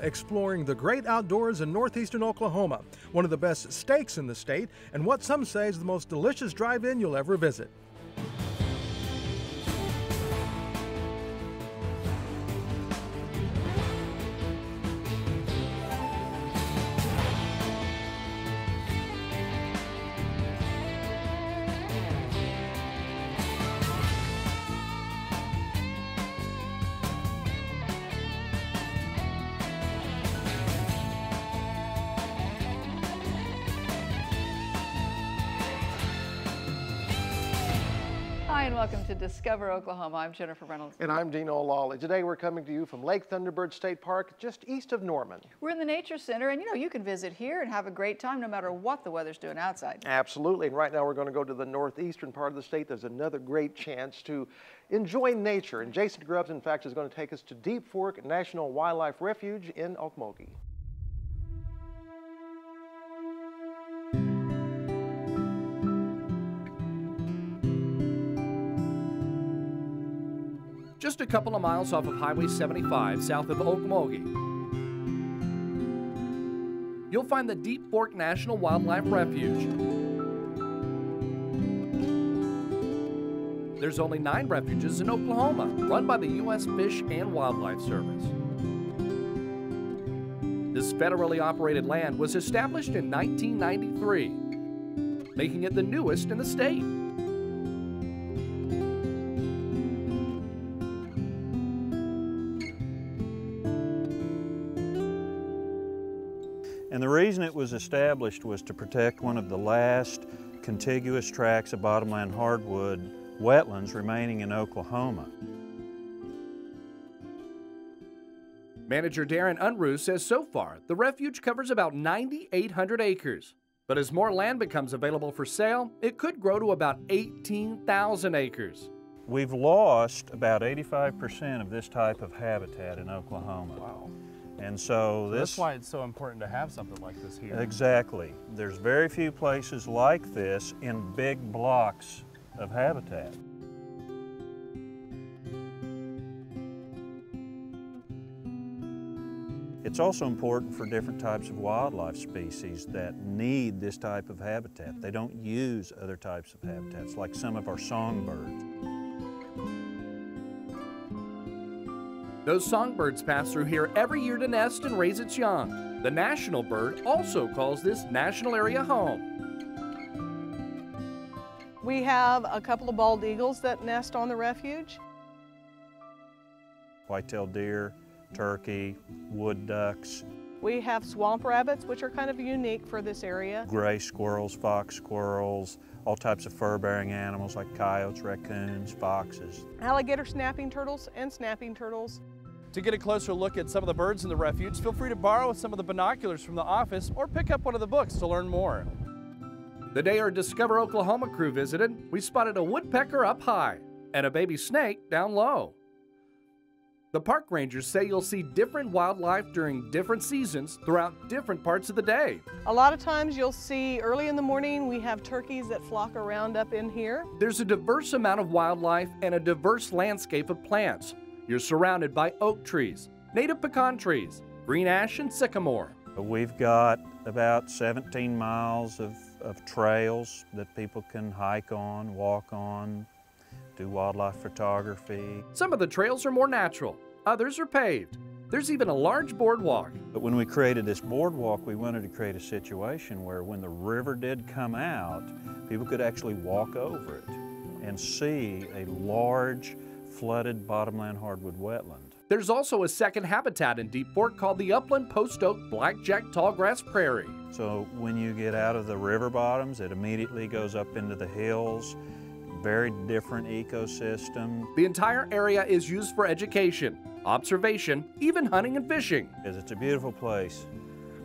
exploring the great outdoors in northeastern Oklahoma, one of the best steaks in the state, and what some say is the most delicious drive-in you'll ever visit. Hi and welcome to Discover Oklahoma. I'm Jennifer Reynolds. And I'm Dino Lawley. Today we're coming to you from Lake Thunderbird State Park, just east of Norman. We're in the Nature Center, and you can visit here and have a great time no matter what the weather's doing outside. Absolutely, and right now we're going to go to the northeastern part of the state. There's another great chance to enjoy nature, and Jason Grubbs, in fact, is going to take us to Deep Fork National Wildlife Refuge in Okmulgee. Just a couple of miles off of Highway 75 south of Okmulgee, you'll find the Deep Fork National Wildlife Refuge. There's only 9 refuges in Oklahoma, run by the U.S. Fish and Wildlife Service. This federally operated land was established in 1993, making it the newest in the state. And the reason it was established was to protect one of the last contiguous tracts of bottomland hardwood wetlands remaining in Oklahoma. Manager Darren Unruh says so far, the refuge covers about 9,800 acres. But as more land becomes available for sale, it could grow to about 18,000 acres. We've lost about 85% of this type of habitat in Oklahoma. Wow. And so That's why it's so important to have something like this here. Exactly. There's very few places like this in big blocks of habitat. It's also important for different types of wildlife species that need this type of habitat. They don't use other types of habitats, like some of our songbirds. Those songbirds pass through here every year to nest and raise its young. The national bird also calls this national area home. We have a couple of bald eagles that nest on the refuge. White-tailed deer, turkey, wood ducks. We have swamp rabbits, which are kind of unique for this area. Gray squirrels, fox squirrels, all types of fur-bearing animals like coyotes, raccoons, foxes. Alligator snapping turtles and snapping turtles. To get a closer look at some of the birds in the refuge, feel free to borrow some of the binoculars from the office or pick up one of the books to learn more. The day our Discover Oklahoma crew visited, we spotted a woodpecker up high and a baby snake down low. The park rangers say you'll see different wildlife during different seasons throughout different parts of the day. A lot of times you'll see early in the morning we have turkeys that flock around up in here. There's a diverse amount of wildlife and a diverse landscape of plants. You're surrounded by oak trees, native pecan trees, green ash, and sycamore. We've got about 17 miles of trails that people can hike on, walk on, do wildlife photography. Some of the trails are more natural, others are paved. There's even a large boardwalk. But when we created this boardwalk, we wanted to create a situation where when the river did come out, people could actually walk over it and see a large flooded bottomland hardwood wetland. There's also a second habitat in Deep Fork called the Upland Post Oak Blackjack Tallgrass Prairie. So when you get out of the river bottoms, it immediately goes up into the hills. Very different ecosystem. The entire area is used for education, observation, even hunting and fishing. It's a beautiful place.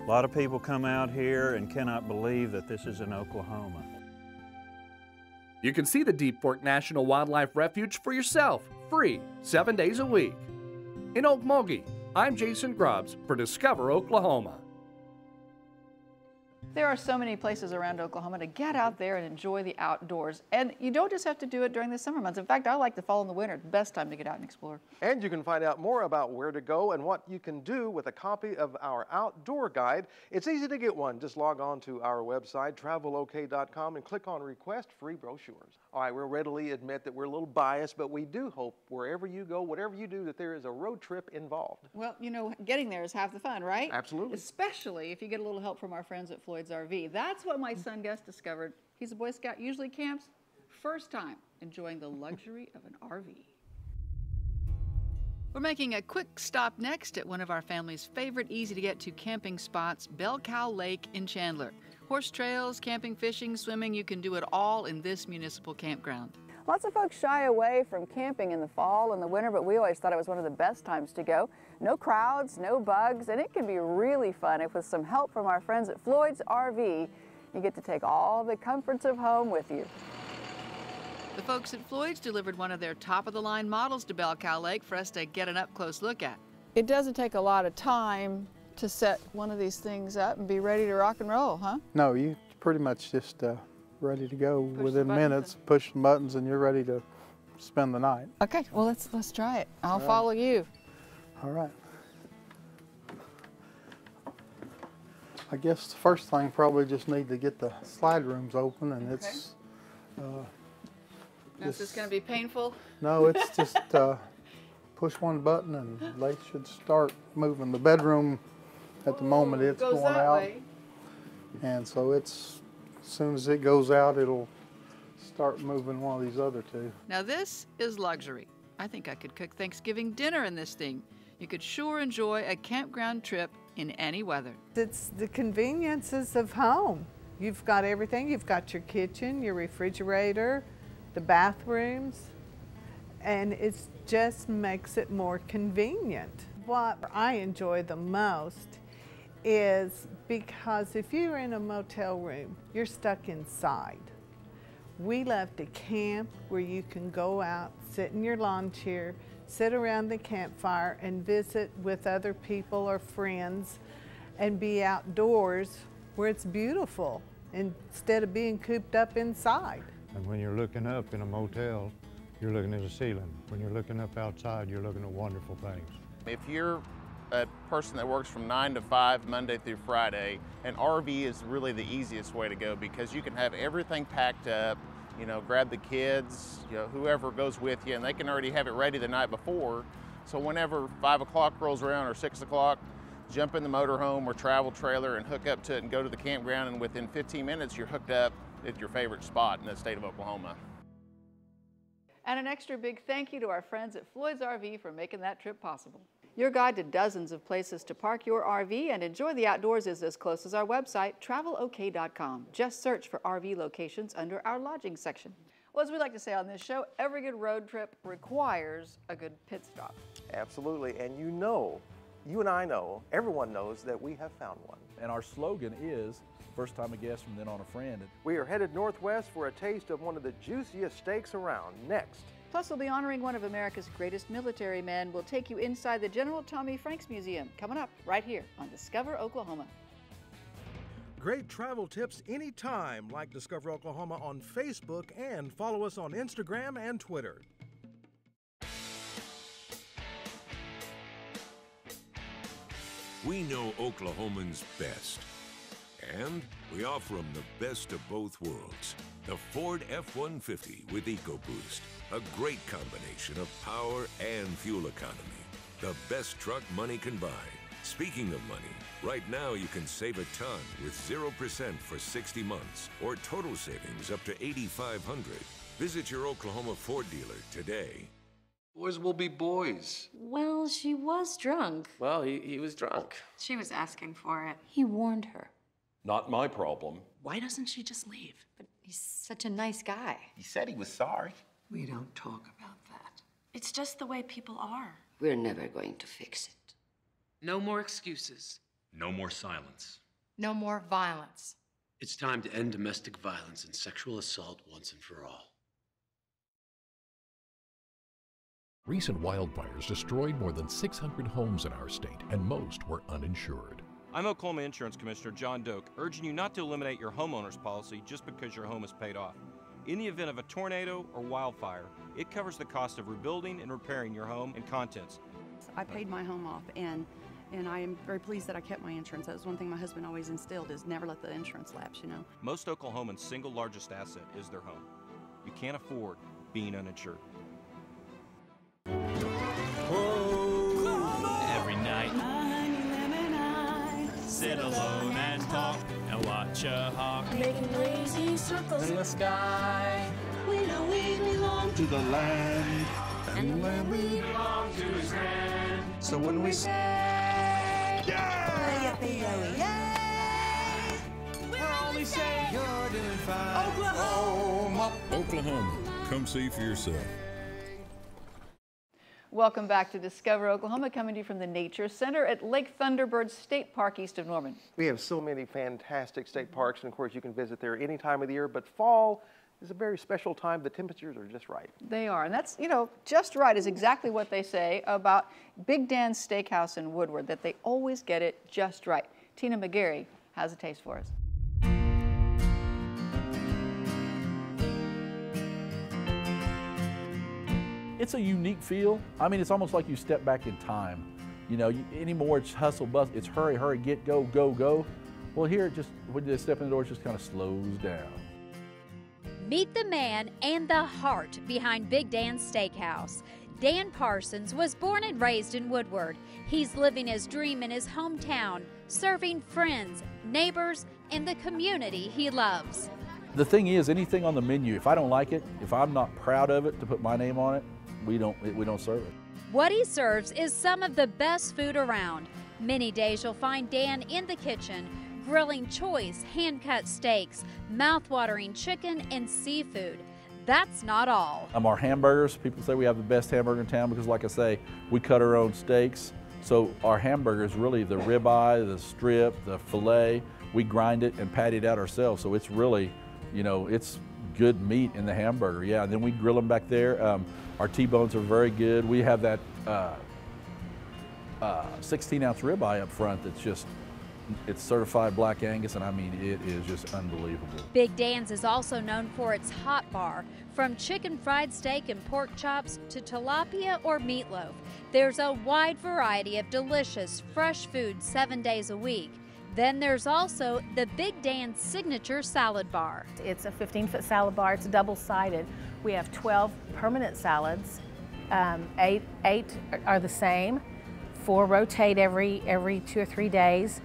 A lot of people come out here and cannot believe that this is in Oklahoma. You can see the Deep Fork National Wildlife Refuge for yourself, free, 7 days a week. In Okmulgee, I'm Jason Grubbs for Discover Oklahoma. There are so many places around Oklahoma to get out there and enjoy the outdoors. And you don't just have to do it during the summer months. In fact, I like the fall and the winter. Best time to get out and explore. And you can find out more about where to go and what you can do with a copy of our outdoor guide. It's easy to get one. Just log on to our website, travelok.com, and click on Request Free Brochures. All right, we'll readily admit that we're a little biased, but we do hope wherever you go, whatever you do, that there is a road trip involved. Well, you know, getting there is half the fun, right? Absolutely. Especially if you get a little help from our friends at Floyd's RV. That's what my son Gus discovered. He's a Boy Scout, usually camps. First time enjoying the luxury of an RV. We're making a quick stop next at one of our family's favorite easy-to-get-to camping spots, Bell Cow Lake in Chandler. Horse trails, camping, fishing, swimming, you can do it all in this municipal campground. Lots of folks shy away from camping in the fall and the winter, but we always thought it was one of the best times to go. No crowds, no bugs, and it can be really fun if with some help from our friends at Floyd's RV, you get to take all the comforts of home with you. The folks at Floyd's delivered one of their top-of-the-line models to Bell Cow Lake for us to get an up-close look at. It doesn't take a lot of time to set one of these things up and be ready to rock and roll, huh? No, you pretty much just ready to go Push within the buttons minutes, push the buttons, and you're ready to spend the night. Okay, well let's try it. I'll follow you. All right. I guess the first thing, probably just need to get the slide rooms open, and it's Is this going to be painful? no, it's just push one button and they should start moving. The bedroom at the moment it's goes going that out, way. and so it's as soon as it goes out, it'll start moving one of these other two. Now this is luxury. I think I could cook Thanksgiving dinner in this thing. You could sure enjoy a campground trip in any weather. It's the conveniences of home. You've got everything. You've got your kitchen, your refrigerator, the bathrooms, and it just makes it more convenient. What I enjoy the most is because if you're in a motel room, you're stuck inside. We love to camp where you can go out, sit in your lawn chair, sit around the campfire and visit with other people or friends and be outdoors where it's beautiful instead of being cooped up inside. And when you're looking up in a motel, you're looking at the ceiling. When you're looking up outside, you're looking at wonderful things. If you're a person that works from 9 to 5, Monday through Friday, an RV is really the easiest way to go because you can have everything packed up, you know, grab the kids, you know, whoever goes with you, and they can already have it ready the night before. So whenever 5 o'clock rolls around or 6 o'clock, jump in the motorhome or travel trailer and hook up to it and go to the campground, and within 15 minutes, you're hooked up at your favorite spot in the state of Oklahoma. And an extra big thank you to our friends at Floyd's RV for making that trip possible. Your guide to dozens of places to park your RV and enjoy the outdoors is as close as our website, travelok.com. Just search for RV locations under our lodging section. Well, as we like to say on this show, every good road trip requires a good pit stop. Absolutely, and you know, you and I know, everyone knows that we have found one. And our slogan is, first time a guest from then on a friend. We are headed northwest for a taste of one of the juiciest steaks around. Next. Plus, we'll be honoring one of America's greatest military men. We'll take you inside the General Tommy Franks Museum, coming up right here on Discover Oklahoma. Great travel tips anytime, like Discover Oklahoma on Facebook, and follow us on Instagram and Twitter. We know Oklahomans best, and we offer them the best of both worlds. The Ford F-150 with EcoBoost, a great combination of power and fuel economy. The best truck money can buy. Speaking of money, right now you can save a ton with 0% for 60 months or total savings up to $8,500. Visit your Oklahoma Ford dealer today. Boys will be boys. Well, she was drunk. Well, he was drunk. She was asking for it. He warned her. Not my problem. Why doesn't she just leave? But he's such a nice guy. He said he was sorry. We don't talk about that. It's just the way people are. We're never going to fix it. No more excuses. No more silence. No more violence. It's time to end domestic violence and sexual assault once and for all. Recent wildfires destroyed more than 600 homes in our state, and most were uninsured. I'm Oklahoma Insurance Commissioner John Doak, urging you not to eliminate your homeowner's policy just because your home is paid off. In the event of a tornado or wildfire, it covers the cost of rebuilding and repairing your home and contents. I paid my home off, and I am very pleased that I kept my insurance. That was one thing my husband always instilled, is never let the insurance lapse, you know. Most Oklahomans' single largest asset is their home. You can't afford being uninsured. Every night, sit alone and talk and watch a hawk making lazy circles in the sky. We know we belong to the land, and the land we belong to is grand. So when we say, yeah, we're only saying you're doing fine. Oklahoma, Oklahoma, come see for yourself. Welcome back to Discover Oklahoma, coming to you from the Nature Center at Lake Thunderbird State Park east of Norman. We have so many fantastic state parks, and of course you can visit there any time of the year, but fall is a very special time. The temperatures are just right. They are, and that's, you know, just right is exactly what they say about Big Dan's Steakhouse in Woodward, that they always get it just right. Tina McGarry has a taste for us. It's a unique feel. I mean, it's almost like you step back in time. You know, anymore it's hustle, bustle, it's hurry, hurry, get, go, go, go. Well, here it just, when you step in the door, it just kind of slows down. Meet the man and the heart behind Big Dan's Steakhouse. Dan Parsons was born and raised in Woodward. He's living his dream in his hometown, serving friends, neighbors, and the community he loves. The thing is, anything on the menu, if I don't like it, if I'm not proud of it to put my name on it, we don't serve it. What he serves is some of the best food around. Many days you'll find Dan in the kitchen, grilling choice, hand-cut steaks, mouth-watering chicken and seafood. That's not all. Our hamburgers, people say we have the best hamburger in town because, like I say, we cut our own steaks. So our hamburgers, really the ribeye, the strip, the filet, we grind it and pat it out ourselves. So it's really, you know, it's good meat in the hamburger. Yeah, and then we grill them back there. Our T-bones are very good. We have that 16-ounce ribeye up front that's just, it's certified Black Angus, and I mean, it is just unbelievable. Big Dan's is also known for its hot bar. From chicken fried steak and pork chops to tilapia or meatloaf, there's a wide variety of delicious, fresh food 7 days a week. Then there's also the Big Dan's signature salad bar. It's a 15-foot salad bar. It's double-sided. We have 12 permanent salads. Eight are the same. 4 rotate every 2 or 3 days.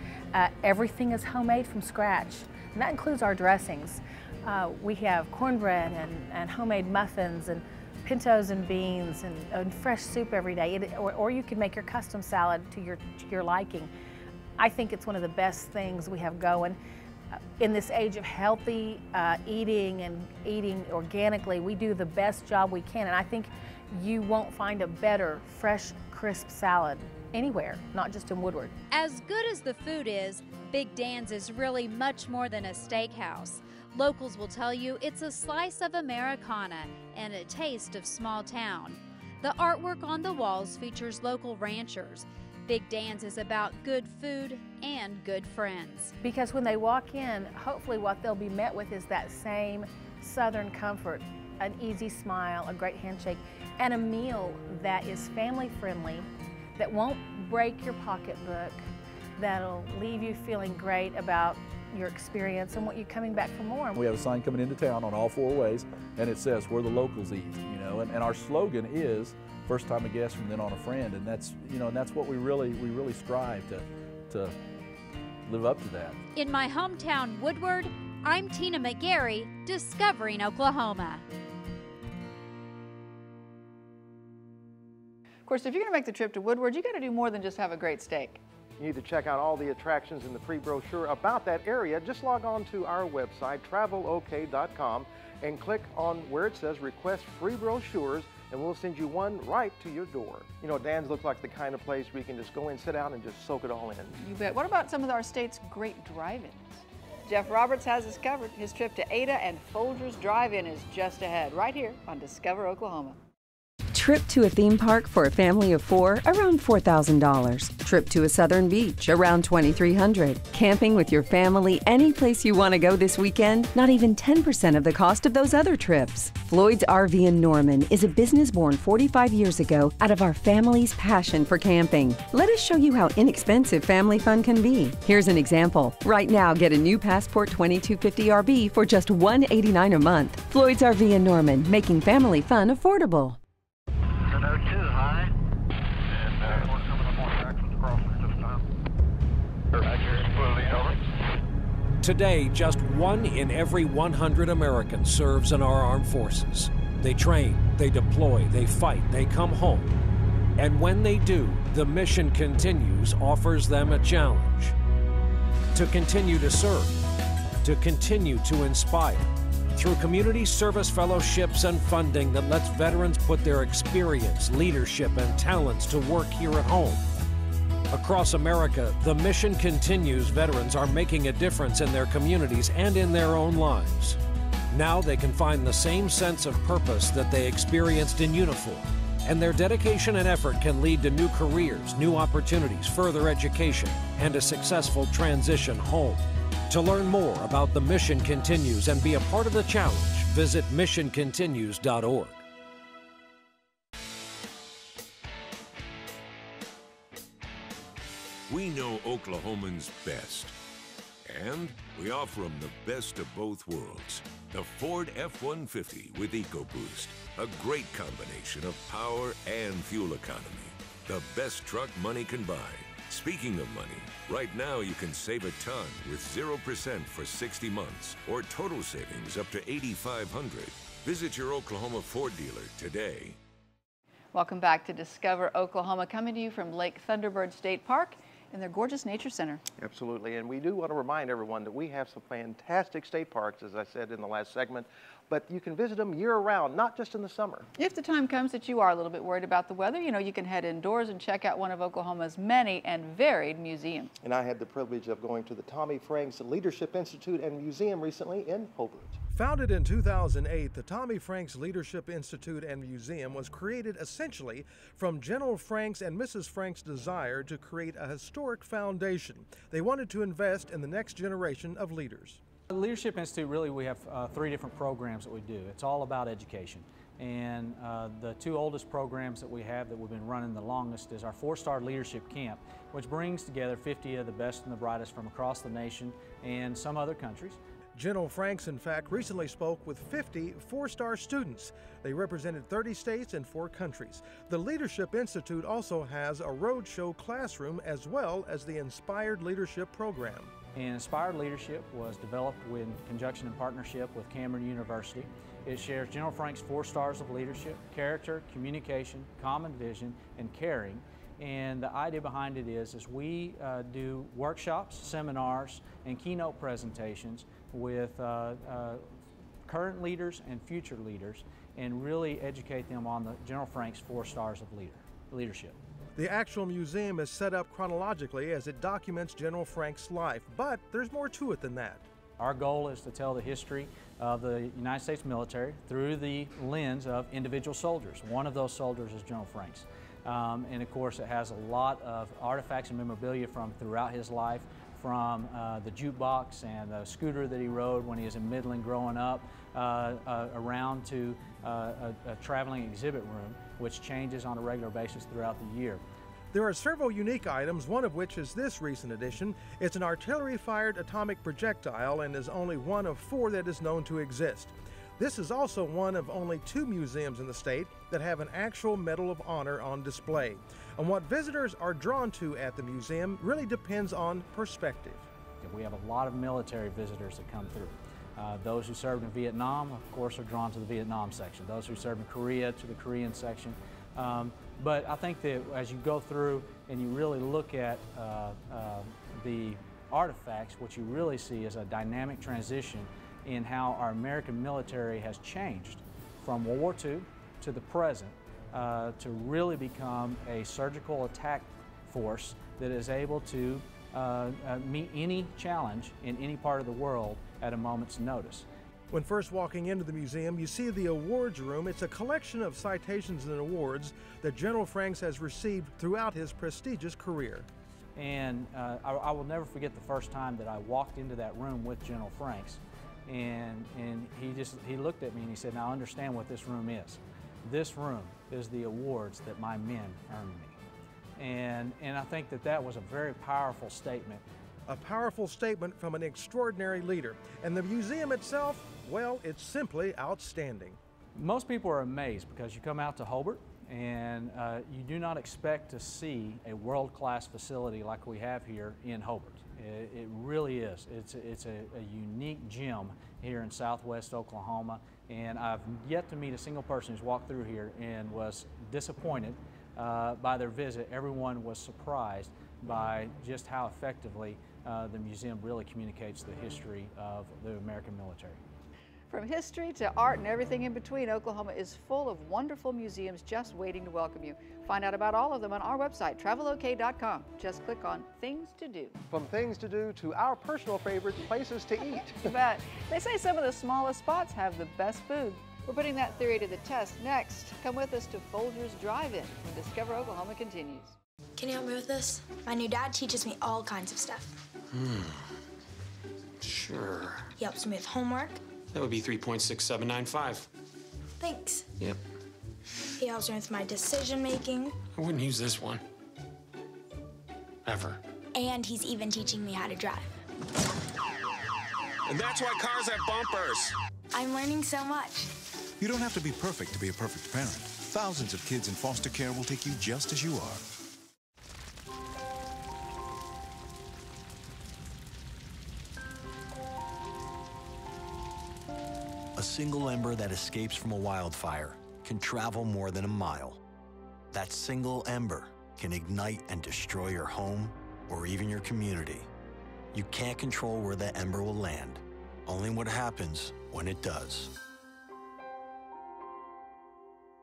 Everything is homemade from scratch, and that includes our dressings. We have cornbread and homemade muffins and pintos and beans and fresh soup every day. Or you can make your custom salad to your liking. I think it's one of the best things we have going. In this age of healthy eating and eating organically, we do the best job we can, and I think you won't find a better, fresh, crisp salad anywhere, not just in Woodward. As good as the food is, Big Dan's is really much more than a steakhouse. Locals will tell you it's a slice of Americana and a taste of small town. The artwork on the walls features local ranchers. Big Dan's is about good food and good friends. Because when they walk in, hopefully what they'll be met with is that same Southern comfort, an easy smile, a great handshake, and a meal that is family friendly, that won't break your pocketbook, that'll leave you feeling great about your experience and want you coming back for more. We have a sign coming into town on all 4 ways, and it says where the locals eat, you know, and our slogan is first time a guest from then on a friend, and that's, you know, and that's what we really strive to live up to that. In my hometown Woodward, I'm Tina McGarry, discovering Oklahoma. Of course, if you're going to make the trip to Woodward, you got to do more than just have a great steak. You need to check out all the attractions in the free brochure about that area. Just log on to our website, travelok.com, and click on where it says request free brochures, and we'll send you one right to your door. You know, Dan's looks like the kind of place where you can just go in, sit down, and just soak it all in. You bet. What about some of our state's great drive-ins? Jeff Roberts has us covered. His trip to Ada and Folgers Drive-In is just ahead, right here on Discover Oklahoma. Trip to a theme park for a family of 4, around $4,000. Trip to a southern beach, around $2,300. Camping with your family any place you want to go this weekend, not even 10% of the cost of those other trips. Floyd's RV in Norman is a business born 45 years ago out of our family's passion for camping. Let us show you how inexpensive family fun can be. Here's an example. Right now, get a new Passport 2250 RV for just $189 a month. Floyd's RV in Norman, making family fun affordable. High, and we're coming up on back from the crossing this time. Over. Today, just 1 in every 100 Americans serves in our armed forces. They train, they deploy, they fight, they come home. And when they do, the Mission Continues offers them a challenge. To continue to serve, to continue to inspire, through community service fellowships and funding that lets veterans put their experience, leadership, and talents to work here at home. Across America, the Mission Continues veterans are making a difference in their communities and in their own lives. Now they can find the same sense of purpose that they experienced in uniform, and their dedication and effort can lead to new careers, new opportunities, further education, and a successful transition home. To learn more about the Mission Continues and be a part of the challenge, visit missioncontinues.org. We know Oklahomans best, and we offer them the best of both worlds. The Ford F-150 with EcoBoost, a great combination of power and fuel economy. The best truck money can buy. Speaking of money, right now you can save a ton with 0% for 60 months or total savings up to $8,500. Visit your Oklahoma Ford dealer today. Welcome back to Discover Oklahoma, coming to you from Lake Thunderbird State Park in their gorgeous nature center. Absolutely, and we do want to remind everyone that we have some fantastic state parks, as I said in the last segment, but you can visit them year-round, not just in the summer. If the time comes that you are a little bit worried about the weather, you know, you can head indoors and check out one of Oklahoma's many and varied museums. And I had the privilege of going to the Tommy Franks Leadership Institute and Museum recently in Hobart. Founded in 2008, the Tommy Franks Leadership Institute and Museum was created essentially from General Franks and Mrs. Franks' desire to create a historic foundation. They wanted to invest in the next generation of leaders. The Leadership Institute, really, we have 3 different programs that we do. It's all about education. And the 2 oldest programs that we have that we've been running the longest is our 4-star leadership camp, which brings together 50 of the best and the brightest from across the nation and some other countries. General Franks, in fact, recently spoke with 50 4-star students. They represented 30 states and 4 countries. The Leadership Institute also has a roadshow classroom as well as the Inspired Leadership program. And Inspired Leadership was developed in conjunction and partnership with Cameron University. It shares General Franks' 4 stars of leadership: character, communication, common vision, and caring. And the idea behind it is we do workshops, seminars, and keynote presentations with current leaders and future leaders, and really educate them on the General Franks' 4 stars of leadership. The actual museum is set up chronologically as it documents General Franks' life, but there's more to it than that. Our goal is to tell the history of the United States military through the lens of individual soldiers. One of those soldiers is General Franks. And of course it has a lot of artifacts and memorabilia from throughout his life, from the jukebox and the scooter that he rode when he was in Midland growing up, around to a traveling exhibit room, which changes on a regular basis throughout the year. There are several unique items, one of which is this recent addition. It's an artillery-fired atomic projectile and is only one of 4 that is known to exist. This is also one of only 2 museums in the state that have an actual Medal of Honor on display. And what visitors are drawn to at the museum really depends on perspective. We have a lot of military visitors that come through. Those who served in Vietnam, of course, are drawn to the Vietnam section. Those who served in Korea, to the Korean section. But I think that as you go through and you really look at the artifacts, what you really see is a dynamic transition in how our American military has changed from World War II to the present to really become a surgical attack force that is able to meet any challenge in any part of the world at a moment's notice. When first walking into the museum, you see the awards room. It's a collection of citations and awards that General Franks has received throughout his prestigious career. And I will never forget the first time that I walked into that room with General Franks, and he looked at me and he said, "Now understand what this room is. This room is the awards that my men earned me." And I think that was a very powerful statement. A powerful statement from an extraordinary leader. And the museum itself, well, it's simply outstanding. Most people are amazed because you come out to Hobart and you do not expect to see a world-class facility like we have here in Hobart. It really is. It's a unique gem here in southwest Oklahoma, and I've yet to meet a single person who's walked through here and was disappointed by their visit. Everyone was surprised by just how effectively the museum really communicates the history of the American military. From history to art and everything in between, Oklahoma is full of wonderful museums just waiting to welcome you. Find out about all of them on our website, travelok.com. Just click on Things to Do. From things to do to our personal favorites, places to eat. You bet. They say some of the smallest spots have the best food. We're putting that theory to the test next. Come with us to Folger's Drive-In when Discover Oklahoma continues. Can you help me with this? My new dad teaches me all kinds of stuff. Sure. He helps me with homework. That would be 3.6795. Thanks. Yep. He helps me with my decision making. I wouldn't use this one. Ever. And he's even teaching me how to drive. And that's why cars have bumpers. I'm learning so much. You don't have to be perfect to be a perfect parent. Thousands of kids in foster care will take you just as you are. A single ember that escapes from a wildfire can travel more than a mile. That single ember can ignite and destroy your home or even your community. You can't control where that ember will land, only what happens when it does.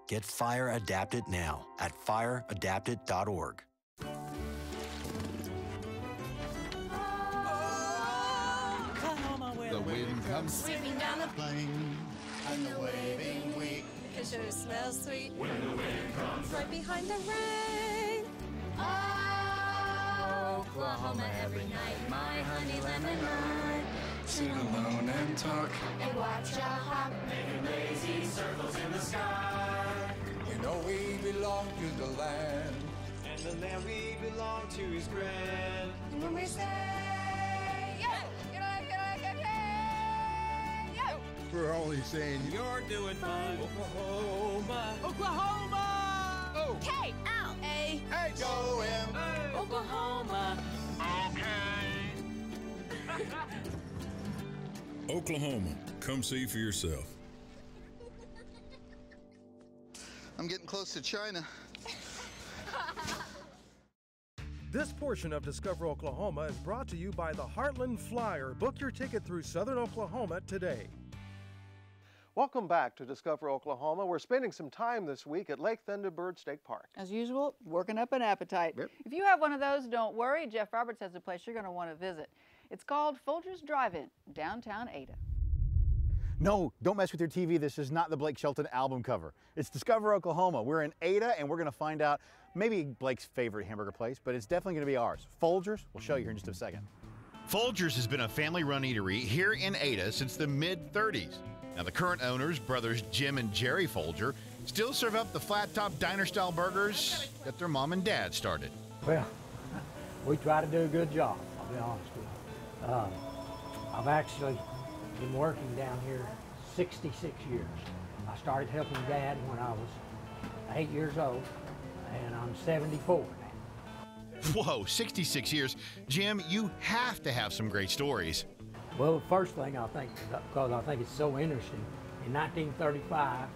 Get Fire Adapted now at fireadapted.org. The wind comes sweeping down the plain, and the waving wheat. It sure smells sweet when the wind comes right behind the rain. Oklahoma every night, my honey lemon mine. Sit alone and talk And watch a hawk making lazy circles in the sky. We know we belong to the land, and the land we belong to is grand. And when we say, yo, we're only saying you're doing fine. Oklahoma, Oklahoma. Oh. K-L-A-H-O-M. Oklahoma. Okay. Oklahoma, come see for yourself. I'm getting close to China. This portion of Discover Oklahoma is brought to you by the Heartland Flyer. Book your ticket through Southern Oklahoma today. Welcome back to Discover Oklahoma. We're spending some time this week at Lake Thunderbird State Park. As usual, working up an appetite. Yep. If you have one of those, don't worry. Jeff Roberts has a place you're going to want to visit. It's called Folger's Drive-In, downtown Ada. No, don't mess with your TV. This is not the Blake Shelton album cover. It's Discover Oklahoma. We're in Ada, and we're going to find out maybe Blake's favorite hamburger place, but it's definitely going to be ours. Folger's. We'll show you here in just a second. Folger's has been a family-run eatery here in Ada since the mid-30s. Now, the current owners, brothers Jim and Jerry Folger, still serve up the flat-top diner-style burgers that their mom and dad started. Well, we try to do a good job, I'll be honest with you. I've actually been working down here 66 years. I started helping Dad when I was 8 years old, and I'm 74 now. Whoa, 66 years. Jim, you have to have some great stories. Well, the first thing I think, because I think it's so interesting, in 1935,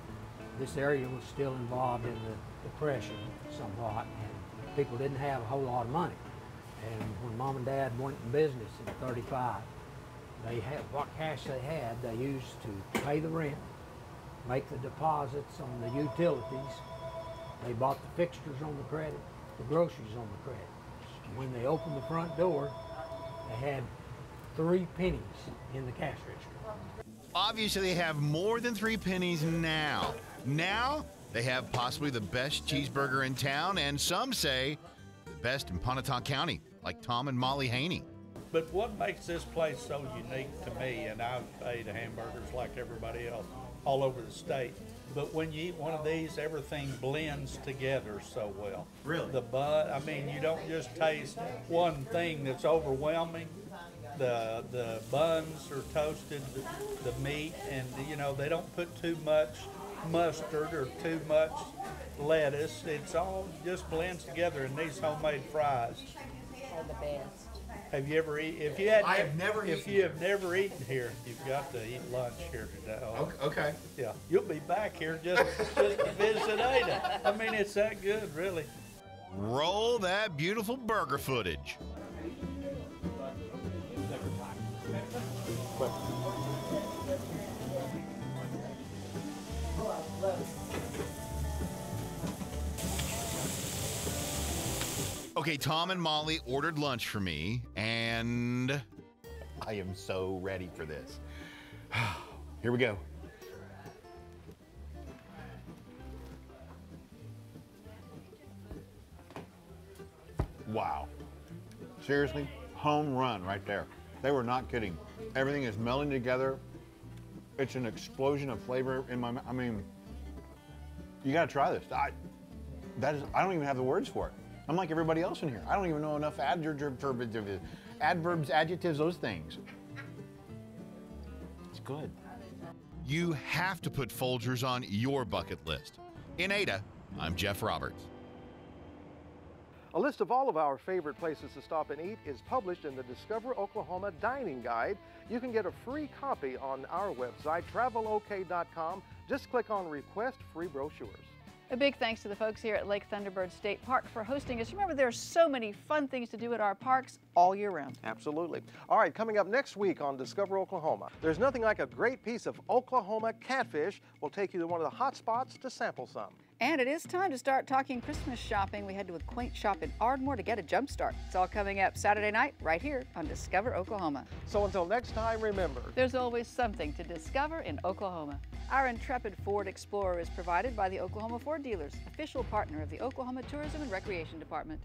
this area was still involved in the Depression somewhat, and people didn't have a whole lot of money. And when Mom and Dad went in business in 35, they had what cash they had, they used to pay the rent, make the deposits on the utilities. They bought the fixtures on the credit, the groceries on the credit. When they opened the front door, they had 3 pennies in the cash register. Obviously, they have more than 3 pennies now. Now, they have possibly the best cheeseburger in town, and some say the best in Pontotoc County, like Tom and Molly Haney. But what makes this place so unique to me, and I've ate hamburgers like everybody else all over the state, but when you eat one of these, everything blends together so well. Really? The bun, I mean, you don't just taste one thing that's overwhelming. The buns are toasted, the meat, and you know, they don't put too much mustard or too much lettuce. It's all just blends together in these homemade fries. Are the best. Have you ever eaten? If you had, I have never eaten. If you have never eaten here, you've got to eat lunch here today. Okay. Yeah, you'll be back here just to visit Ada. I mean, it's that good, really. Roll that beautiful burger footage. Okay, Tom and Molly ordered lunch for me, and I am so ready for this. Here we go. Wow. Seriously, home run right there. They were not kidding. Everything is melding together. It's an explosion of flavor in my mouth. I mean, you gotta try this. I don't even have the words for it. I'm like everybody else in here. I don't even know enough adverbs, adjectives, those things. It's good. You have to put Folgers on your bucket list. In Ada, I'm Jeff Roberts. A list of all of our favorite places to stop and eat is published in the Discover Oklahoma Dining Guide. You can get a free copy on our website, travelok.com. Just click on Request Free Brochures. A big thanks to the folks here at Lake Thunderbird State Park for hosting us. Remember, there are so many fun things to do at our parks all year round. Absolutely. All right, coming up next week on Discover Oklahoma, there's nothing like a great piece of Oklahoma catfish. We'll take you to one of the hot spots to sample some. And it is time to start talking Christmas shopping. We head to a quaint shop in Ardmore to get a jump start. It's all coming up Saturday night right here on Discover Oklahoma. So until next time, remember, there's always something to discover in Oklahoma. Our intrepid Ford Explorer is provided by the Oklahoma Ford Dealers, official partner of the Oklahoma Tourism and Recreation Department.